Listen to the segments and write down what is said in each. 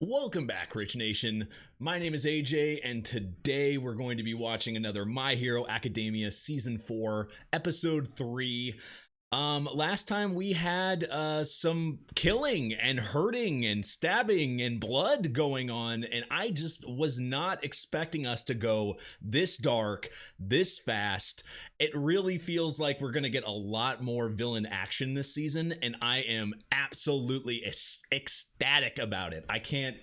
Welcome back, Rich Nation. My name is AJ, and today we're going to be watching another My Hero Academia Season 4, Episode 3. Last time we had some killing and hurting and stabbing and blood going on, and I just was not expecting us to go this dark, this fast. It really feels like we're gonna get a lot more villain action this season, and I am absolutely ecstatic about it.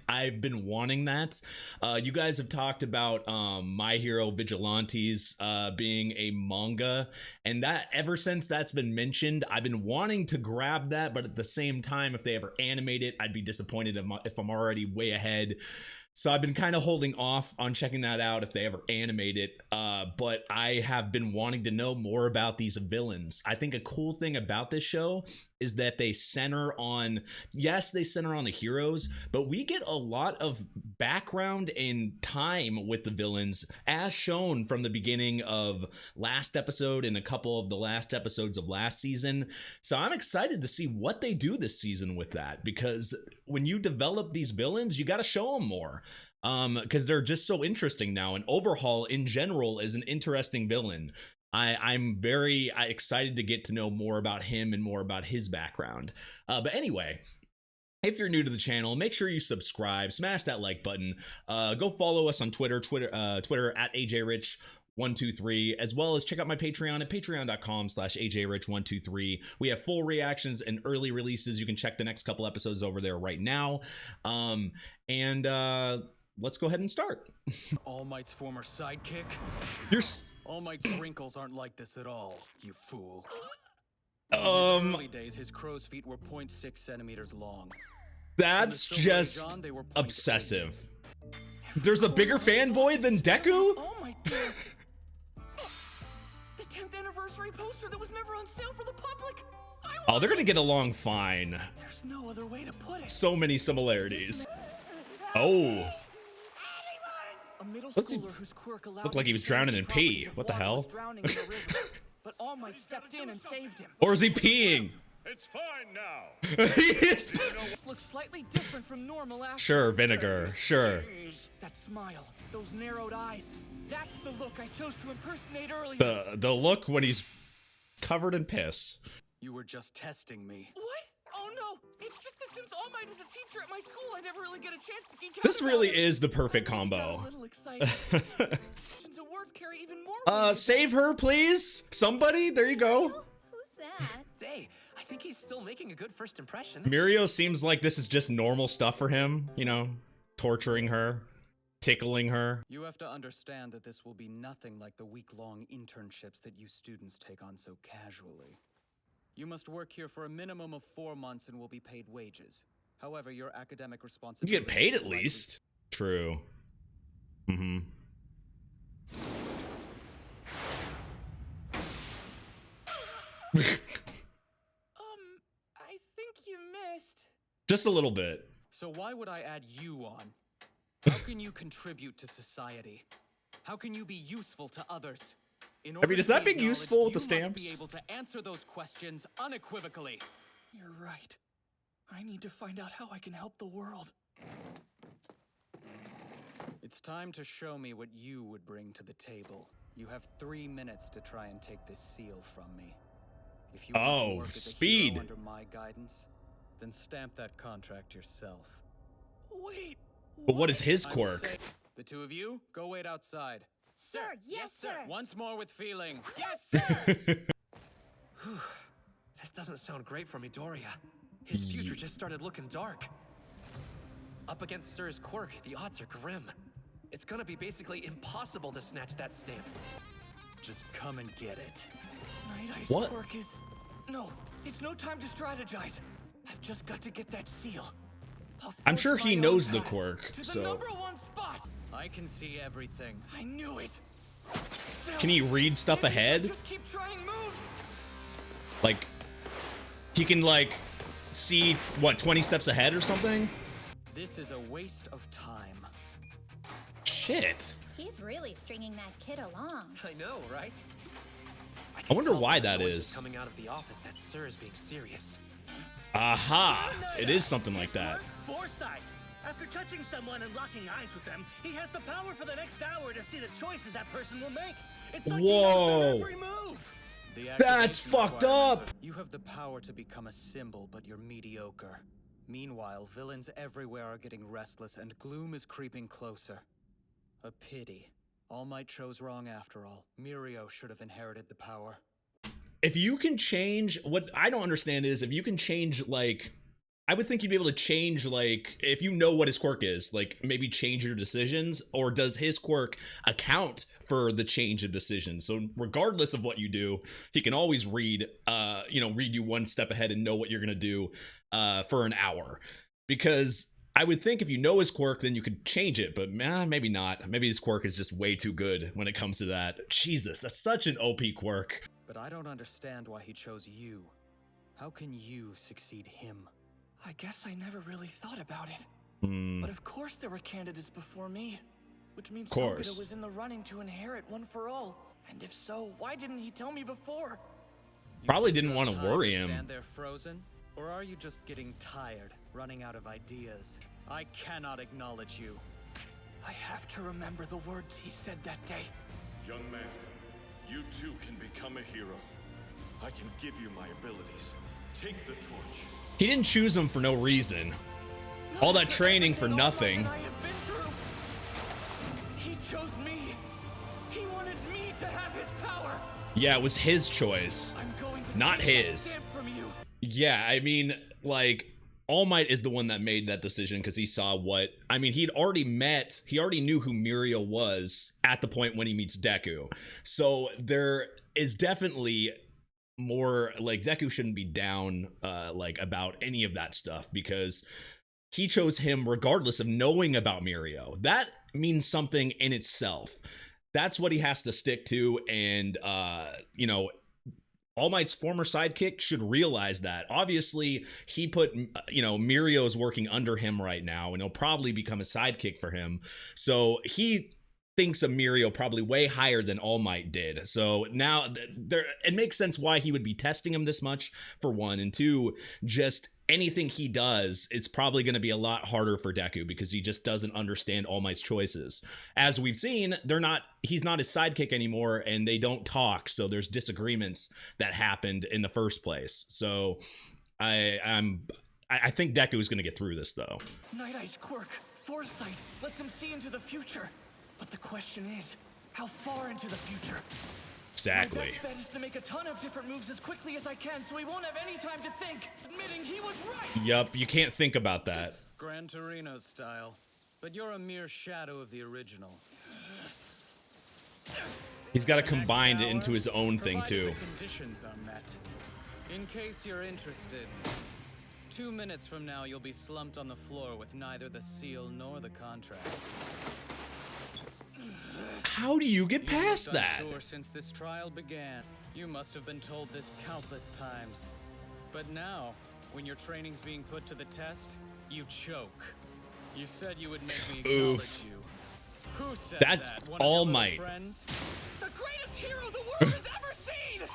I've been wanting that. You guys have talked about My Hero Vigilantes being a manga, and that ever since that's been mentioned, I've been wanting to grab that, but at the same time, if they ever animate it, I'd be disappointed if I'm already way ahead. So I've been kind of holding off on checking that out if they ever animate it, but I have been wanting to know more about these villains. I think a cool thing about this show is that they center on, yes, they center on the heroes, but we get a lot of background and time with the villains as shown from the beginning of last episode and a couple of the last episodes of last season. So I'm excited to see what they do this season with that, because when you develop these villains, you got to show them more. Because they're just so interesting now, and Overhaul in general is an interesting villain. I'm very excited to get to know more about him and more about his background. But anyway, if you're new to the channel, make sure you subscribe, smash that like button, go follow us on Twitter at ajrich123, as well as check out my Patreon at patreon.com/ajrich123. We have full reactions and early releases. You can check the next couple episodes over there right now. Let's go ahead and start. All Might's former sidekick? All Might's wrinkles aren't like this at all, you fool. In his early days, his crow's feet were 0.6 centimeters long. That's just obsessive. There's a bigger fanboy than Deku? Oh my god. The 10th anniversary poster that was never on sale for the public. Oh, they're gonna get along fine. There's no other way to put it. So many similarities. Oh. A middle Does he schooler whose quirk allowed look like he was drowning in pee? What the hell? Drowning in the river, but All Might stepped in and saved him. Or is he peeing? It's fine now. This Looks slightly different from normal after. Sure, vinegar. Sure. That smile, those narrowed eyes. That's the look I chose to impersonate earlier. The look when he's covered in piss. You were just testing me. What? Oh no! It's just that since All Might is a teacher at my school, I never really get a chance to geek out. This really about it. is the perfect I got combo. a little excited. Since the words carry even more weight. Save her, please. Somebody. There you go. Who's that? Hey, I think he's still making a good first impression. Mirio seems like this is just normal stuff for him. You know, torturing her, tickling her. You have to understand that this will be nothing like the week-long internships that you students take on so casually. You must work here for a minimum of 4 months and will be paid wages. However, your academic You responsibility... get paid at least. True. Mm-hmm. I think you missed. Just a little bit. So why would I add you on? How can you contribute to society? How can you be useful to others? In order is to that be being useful with the acknowledged, you must stamps? be able to answer those questions unequivocally. You're right. I need to find out how I can help the world. It's time to show me what you would bring to the table. You have 3 minutes to try and take this seal from me. If you want to work as a speed. hero under my guidance, then stamp that contract yourself. Wait. But what is his I'm quirk? saying- The two of you, go wait outside. Sir, yes, sir. Once more with feeling. Yes, sir. This doesn't sound great for Midoriya. His future just started looking dark. Up against Sir's quirk, the odds are grim. It's gonna be basically impossible to snatch that stamp. Just come and get it. Night-Eye's What? quirk is... No, it's no time to strategize. I've just got to get that seal. I'll I'm forge sure he my knows own the path quirk, to so- the #1 spot. I can see everything. I knew it. Still, Can he read stuff maybe if I ahead? Just keep trying moves. Like, he can like see what 20 steps ahead or something? This is a waste of time. Shit. He's really stringing that kid along. I know, right? I wonder can tell why from the that voices is. coming out of the office that Sir is being serious. Aha! It is something like that. Foresight. After touching someone and locking eyes with them, he has the power for the next hour to see the choices that person will make. It's like he knows their every move. That's fucked up. You have the power to become a symbol, but you're mediocre. Meanwhile, villains everywhere are getting restless and gloom is creeping closer. A pity. All Might chose wrong after all. Mirio should have inherited the power. If you can change, what I don't understand is if you can change, like, I would think you'd be able to change, like, if you know what his quirk is, like, maybe change your decisions, or does his quirk account for the change of decisions? So regardless of what you do, he can always read you one step ahead and know what you're gonna do for an hour. Because I would think if you know his quirk, then you could change it, but maybe not. Maybe his quirk is just way too good when it comes to that. Jesus, that's such an OP quirk. But I don't understand why he chose you. How can you succeed him? I guess I never really thought about it. But of course there were candidates before me. Which means Toguro was in the running to inherit One for All. And if so, why didn't he tell me before? Probably didn't want to worry him. Stand there frozen? Or are you just getting tired, running out of ideas? I cannot acknowledge you. I have to remember the words he said that day. Young man, you too can become a hero. I can give you my abilities. Take the torch. He didn't choose him for no reason. All that training for nothing. I have been through. He chose me. He wanted me to have his power. Yeah, it was his choice, I'm going to not take his. stamp from you. Yeah, I mean, like, All Might is the one that made that decision because he saw what, I mean, he already knew who Mirio was at the point when he meets Deku. So there is definitely more, like, Deku shouldn't be down, about any of that stuff because he chose him regardless of knowing about Mirio. That means something in itself. That's what he has to stick to, and, All Might's former sidekick should realize that. Obviously, he put, Mirio's working under him right now, and he'll probably become a sidekick for him. So he thinks of Mirio probably way higher than All Might did. So now it makes sense why he would be testing him this much, for one, and two, just anything he does, it's probably going to be a lot harder for Deku because he just doesn't understand All Might's choices. As we've seen, he's not his sidekick anymore, and they don't talk, so there's disagreements that happened in the first place. So I think Deku is going to get through this, though. Night-Eye's quirk, foresight, lets him see into the future. But the question is, how far into the future? Exactly. My best bet is to make a ton of different moves as quickly as I can so he won't have any time to think, admitting he was right! Yup, you can't think about that. Gran Torino style. But you're a mere shadow of the original. He's got to combine it into his own thing, too. The conditions are met. In case you're interested, 2 minutes from now you'll be slumped on the floor with neither the seal nor the contract. How do you get past that? Sure, since this trial began, you must have been told this countless times. But now, when your training's being put to the test, you choke. You said you would make me acknowledge you. Who said that? One of All your little Might. friends? The greatest hero the world has ever seen!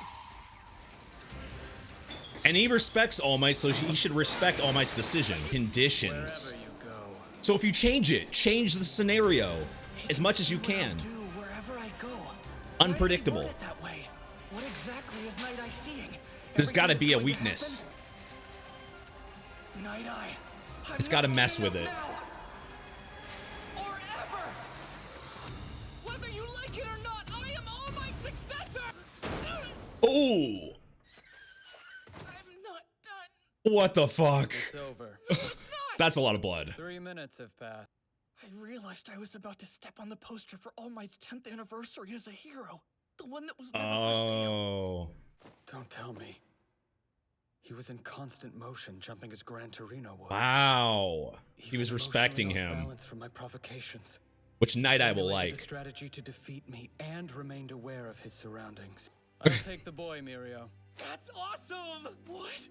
And he respects All Might, so he should respect All Might's decision. Conditions. Wherever you go. So if you change the scenario as much as you can. Wherever I go. Unpredictable. Why did he word it that way? What exactly is Night-Eye seeing? There's got to Everything be a that's going to weakness. happen? Night-Eye. I'm It's got to not mess giving with it. up now. Or ever. Whether you like it or not, I am All Might's successor. Oh! I'm not done. What the fuck? It's over. It's not. That's a lot of blood. 3 minutes have passed. I realized I was about to step on the poster for All Might's 10th anniversary as a hero. The one that was never for sale. Oh. Don't tell me. He was in constant motion, jumping as Gran Torino was. Wow. He was Even respecting emotionally off him, balance from my provocations. which Nighteye will Formulated a like. strategy to defeat me and remained aware of his surroundings. I'll take the boy, Mirio. That's awesome! What?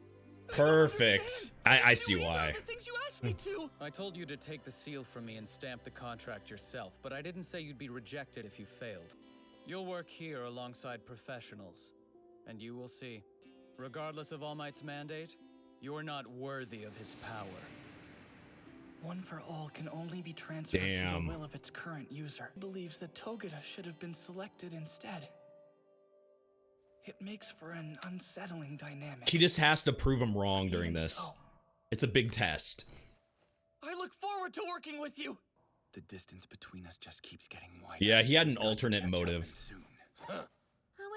Perfect. I see These are why. the things you asked me to. I told you to take the seal from me and stamp the contract yourself, but I didn't say you'd be rejected if you failed. You'll work here alongside professionals, and you will see. Regardless of All Might's mandate, you're not worthy of his power. One for All can only be transferred to the will of its current user. Believes that Togeda should have been selected instead. It makes for an unsettling dynamic. He just has to prove him wrong during this. It's a big test. I look forward to working with you. The distance between us just keeps getting wider. Yeah, he had an alternate motive. I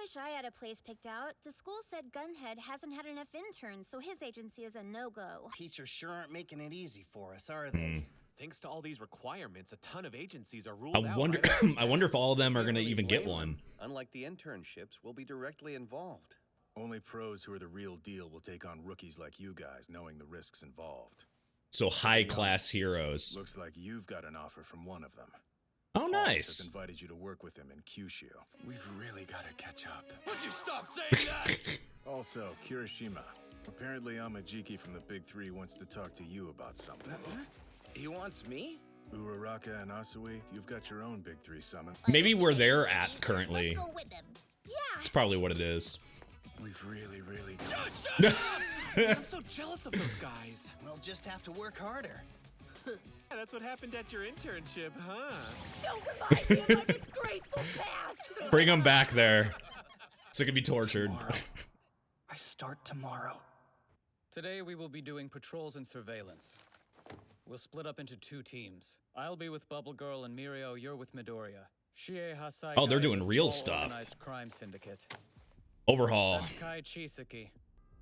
wish I had a place picked out. The school said Gunhead hasn't had enough interns, so his agency is a no-go. Teachers sure aren't making it easy for us, are they? Thanks to all these requirements, a ton of agencies are ruled I out. wonder I wonder if all of them are going to even get one. Unlike the internships, we'll be directly involved. Only pros who are the real deal will take on rookies like you guys, knowing the risks involved. So high-class heroes. Looks like you've got an offer from one of them. Oh, Paul nice. has invited you to work with him in Kyushu. We've really got to catch up. Would you stop saying that? Also, Kirishima. Apparently Amajiki from the Big Three wants to talk to you about something. He wants me? Uraraka and Asui, you've got your own Big Three summon. Maybe where they're at currently. Let's go with them. Yeah. It's probably what it is. We've really I'm so jealous of those guys. We'll just have to work harder. That's what happened at your internship, huh? Don't remind me of my disgraceful past. Bring him back there. So it can be tortured. I start tomorrow. Today we will be doing patrols and surveillance. We'll split up into 2 teams. I'll be with Bubble Girl and Mirio, you're with Midoriya. Shie Hasai. Oh, they're doing real stuff. Organized crime syndicate. Overhaul. That's Kai Chisaki.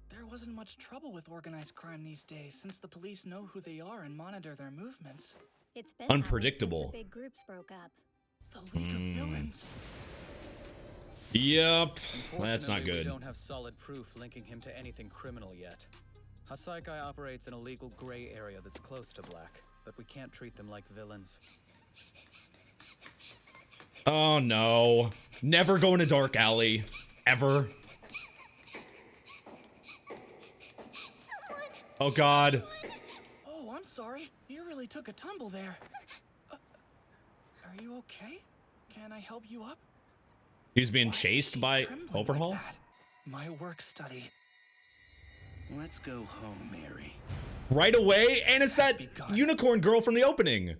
There wasn't much trouble with organized crime these days, since the police know who they are and monitor their movements. It's been Unpredictable. Since the big groups broke up. The League of Villains. Yep. That's not Unfortunately, good. We don't have solid proof linking him to anything criminal yet. Hasaikai operates in a legal gray area that's close to Black, but we can't treat them like villains. Oh no. Never go in a dark alley. Ever. Oh god. Oh, I'm sorry. You really took a tumble there. Are you okay? Can I help you up? He's being chased by Trembling Overhaul? like that? My work study. Let's go home, Mary. Right away, and it's that unicorn girl from the opening.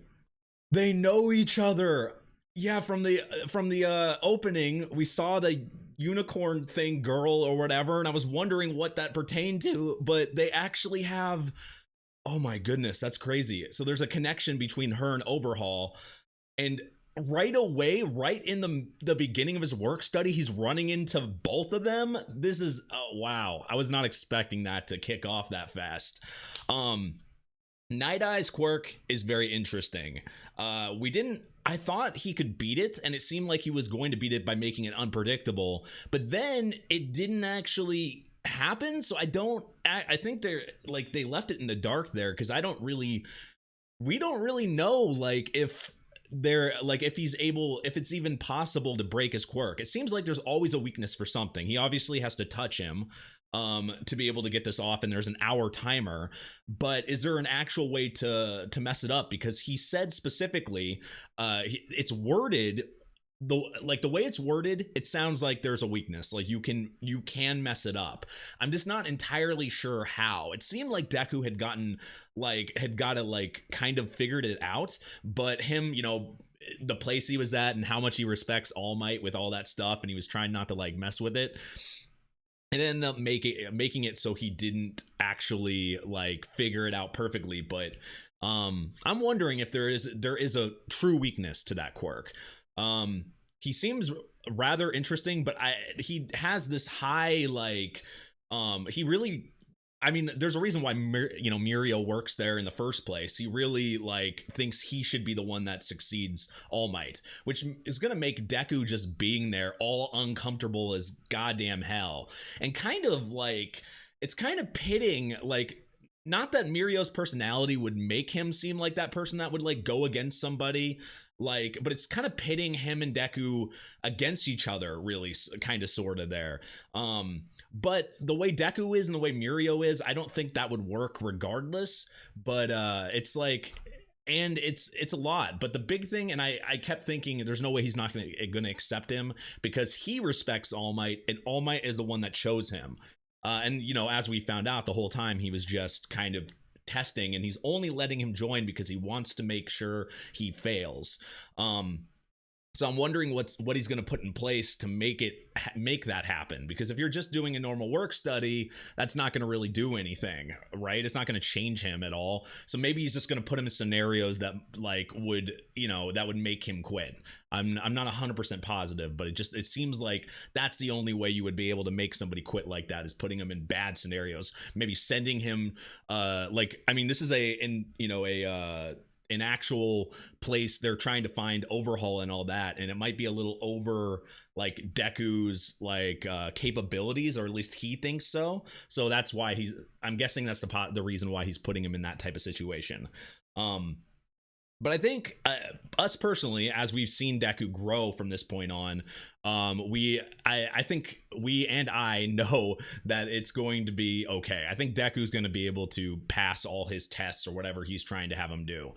They know each other. Yeah, from the opening, we saw the unicorn thing girl or whatever, and I was wondering what that pertained to, but they actually have, oh my goodness, that's crazy. So there's a connection between her and Overhaul, and right away, right in the beginning of his work study, he's running into both of them. This is, oh, wow. I was not expecting that to kick off that fast. Night-Eye's quirk is very interesting. I thought he could beat it, and it seemed like he was going to beat it by making it unpredictable, but then it didn't actually happen. So I think they left it in the dark there, because we don't really know, like, if it's even possible to break his quirk. It seems like there's always a weakness for something. He obviously has to touch him to be able to get this off, and there's an hour timer, but is there an actual way to mess it up? Because he said specifically, it's worded the way it's worded, it sounds like there's a weakness, like you can mess it up. I'm just not entirely sure how. It seemed like Deku had got it kind of figured it out, but him, the place he was at and how much he respects All Might with all that stuff, and he was trying not to mess with it, and ended up making it so he didn't actually figure it out perfectly. But I'm wondering if there is a true weakness to that quirk. He seems rather interesting, but he has this high there's a reason why Mirio works there in the first place. He really thinks he should be the one that succeeds All Might, which is gonna make Deku just being there all uncomfortable as goddamn hell, and it's kind of pitting, not that Mirio's personality would make him seem like that person that would go against somebody, but it's kind of pitting him and Deku against each other, really, kind of sort of there. But the way Deku is and the way Mirio is, I don't think that would work regardless. But it's a lot. But the big thing, and I kept thinking, there's no way he's not gonna accept him, because he respects All Might, and All Might is the one that chose him. And as we found out the whole time, he was just kind of testing, and he's only letting him join because he wants to make sure he fails. So I'm wondering what he's going to put in place to make that happen. Because if you're just doing a normal work study, that's not going to really do anything, right? It's not going to change him at all. So maybe he's just going to put him in scenarios that like would make him quit. I'm not 100% positive, but it seems like that's the only way you would be able to make somebody quit like that, is putting him in bad scenarios. Maybe sending him this is an actual place they're trying to find overhaul and all that, and it might be a little over like Deku's like capabilities, or at least he thinks so that's why I'm guessing that's the reason why he's putting him in that type of situation. But I think us personally, as we've seen Deku grow from this point on, I think we and I know that it's going to be okay. I think Deku's going to be able to pass all his tests or whatever he's trying to have him do.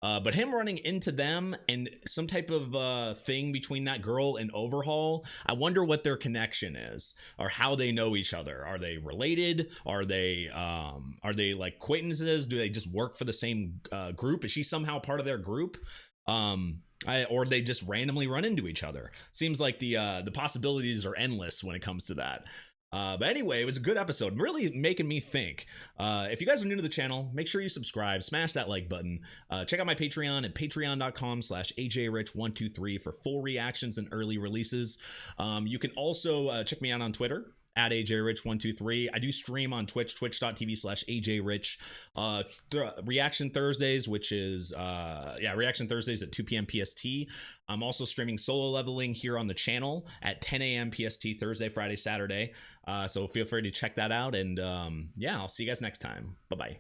But him running into them and some type of thing between that girl and Overhaul, I wonder what their connection is, or how they know each other. Are they related? Are they like acquaintances? Do they just work for the same group? Is she somehow part of their group? Or they just randomly run into each other? Seems like the possibilities are endless when it comes to that. But anyway, it was a good episode, really making me think. If you guys are new to the channel, make sure you subscribe, smash that like button. Check out my Patreon at patreon.com/ajrich123 for full reactions and early releases. You can also check me out on Twitter at ajrich123. I do stream on Twitch, twitch.tv/ajrich. Reaction Thursdays, which is Reaction Thursdays at 2 p.m. PST. I'm also streaming solo leveling here on the channel at 10 a.m. PST Thursday, Friday, Saturday. So feel free to check that out, and I'll see you guys next time. Bye bye.